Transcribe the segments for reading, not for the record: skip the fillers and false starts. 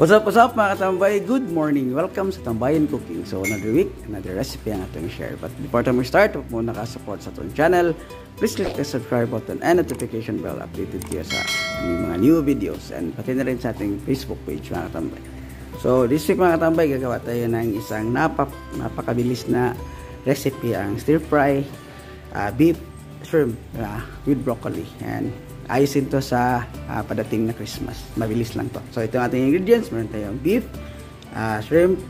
What's up mga katambay? Good morning! Welcome sa Tambayan Cooking. So another week, another recipe ang atong share. But before we start, huwag muna ka-support sa atong channel. Please click the subscribe button and notification bell updated kayo sa aming mga new videos. And pati na rin sa ating Facebook page mga katambay. So this week mga katambay, gagawa tayo ng isang napakabilis na recipe, ang stir fry beef shrimp with broccoli. And ayusin to sa padating na Christmas. Mabilis lang to. So ito ang ating ingredients. Meron tayong beef, shrimp,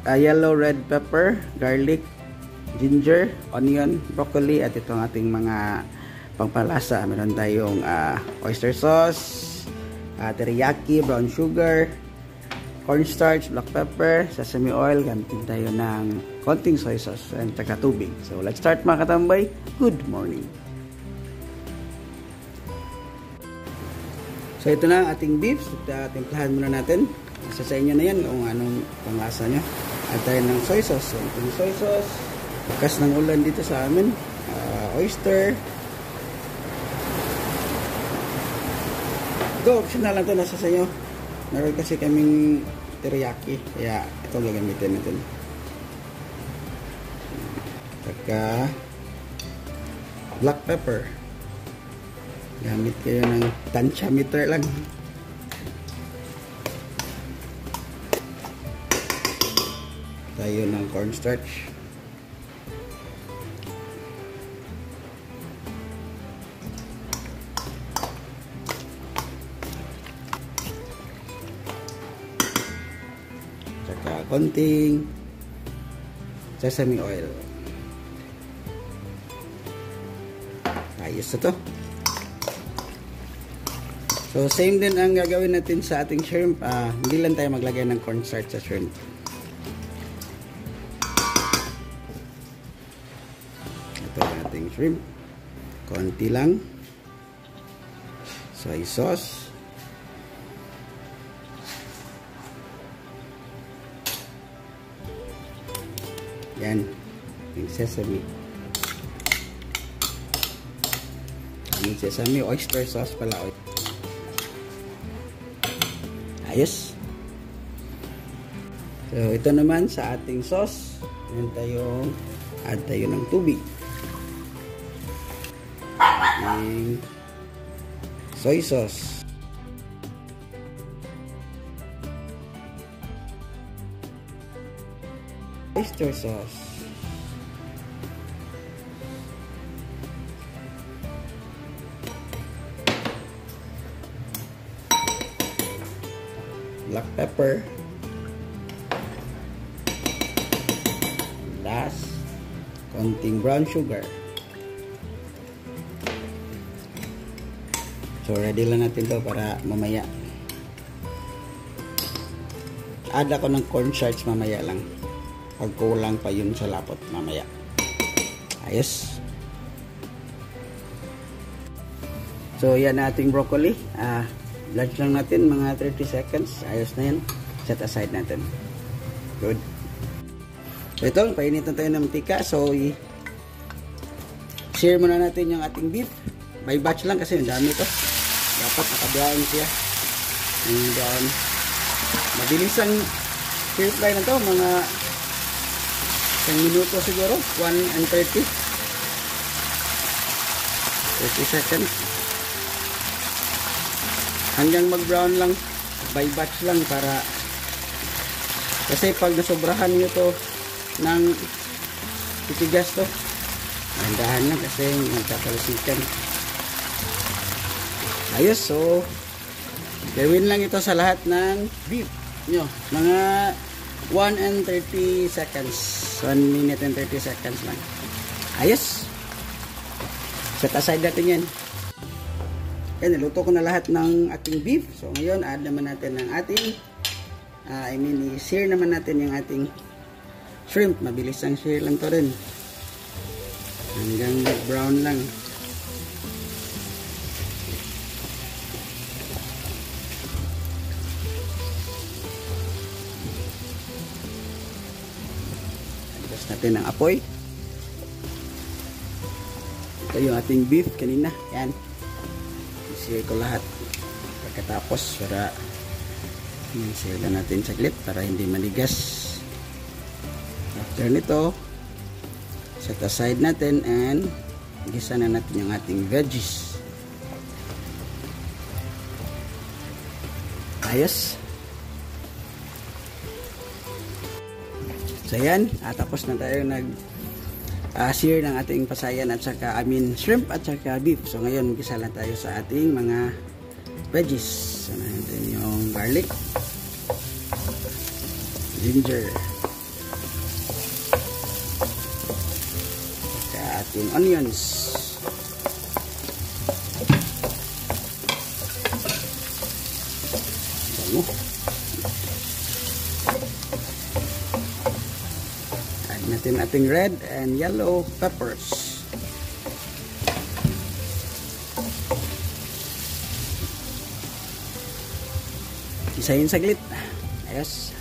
yellow red pepper, garlic, ginger, onion, broccoli, at ito ang ating mga pangpalasa. Meron tayong oyster sauce, teriyaki, brown sugar, cornstarch, black pepper, sesame oil. Gamitin tayo ng konting soy sauce and taka tubig. So let's start mga katambay. Good morning! So ito na ang ating beef. Timplahan muna natin. Isa sa inyo na yan kung anong panglasa nyo. At tayo ng soy sauce. So ito yung soy sauce. Lakas ng ulan dito sa amin. Oyster. Ito, optional lang ito. Nasa sa inyo. Meron kasi kaming teriyaki. Kaya ito gagamitin natin. Saka black pepper. Gamit kayo ng tansya meter lang. Tayo ng cornstarch. Tsaka konting sesame oil. Ayos na to. So, same din ang gagawin natin sa ating shrimp. Hindi lang tayo maglagay ng cornstarch sa shrimp. Ito ang ating shrimp. Konti lang. Soy sauce. Yan. Yung sesame. Yung sesame, oyster sauce pala. Ayos. So, ito naman sa ating sauce. Add tayo ng tubig. Ating soy sauce. Oyster sauce. Black pepper, last, konting brown sugar. So ready lang natin to para mamaya. Add ako ng cornstarch mamaya lang. Pag kulang pa yun sa lapot mamaya. Ayos. So yan na ating broccoli. Blanch lang natin mga 30 seconds. Ayos na yan. Set aside natin. Good. So ito, painitan tayo ng mantika. So share muna natin yung ating beef. By batch lang kasi ang dami ito. Dapat naka-brown siya. Yung brown. Mabilis ang stir fry na ito. Mga 1 minuto siguro. 1 and 30 seconds. Hanggang mag-brown lang, by batch lang para kasi pag nasobrahan nyo to ng titigas to, mandahan lang kasi magkakalusikan. Ayos, so gawin lang ito sa lahat ng beef nyo. Mga 1 and 30 seconds. 1 minute and 30 seconds lang. Ayos. Set aside natin yan. Yan, niluto ko na lahat ng ating beef. So, ngayon, add naman natin ng ating i-sear naman natin yung ating shrimp. Mabilis ang sear lang to rin. Hanggang brown lang. Adjust natin ang apoy. Ito yung ating beef kanina. Yan. I-sear ko lahat. Pagkatapos para Save na natin saglit para hindi manigas. After nito, set aside natin and gisa na natin yung ating veggies. Ayos. So yan, tapos na tayo sear ng ating pasayan at saka shrimp at saka beef. So ngayon gisa lang tayo sa ating mga veggies. So natin yung garlic, ginger, saka ating onions, add natin ating red and yellow peppers. Isahin saglit. Ayos.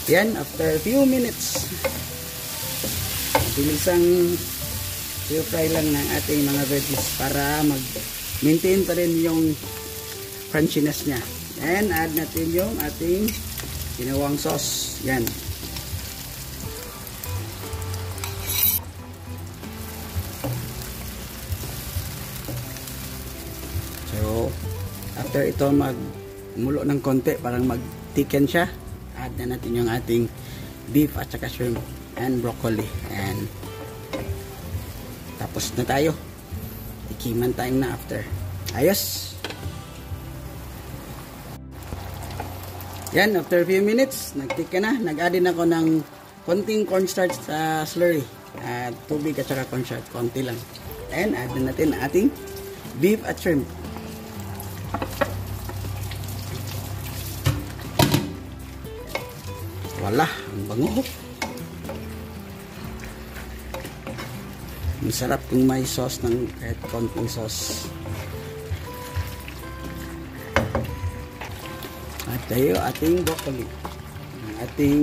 Yan, after a few minutes, bilisang stir-fry lang ng ating mga veggies para mag-maintain pa rin yung crunchiness niya. And add natin yung ating ginawang sauce. Yan. So, after ito magmulo ng konti, parang mag-thicken siya, add na natin yung ating beef at saka shrimp and broccoli. And tapos na tayo. Ikiman time na after. Ayos. Yan, after a few minutes, nag-thicken na. Nag-add din ako ng konting cornstarch sa slurry. At tubig at saka cornstarch, konti lang. And add na natin ating beef at shrimp. Wala, ang bango. Masarap kung may sauce ng kahit konting sauce. At tayo ating broccoli. Ang ating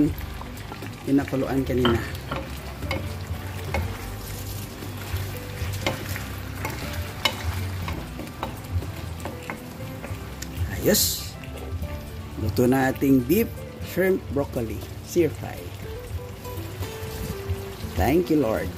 pinakuluan kanina. Ayos. Luto na ating beef, shrimp, broccoli, stir fry. Thank you, Lord.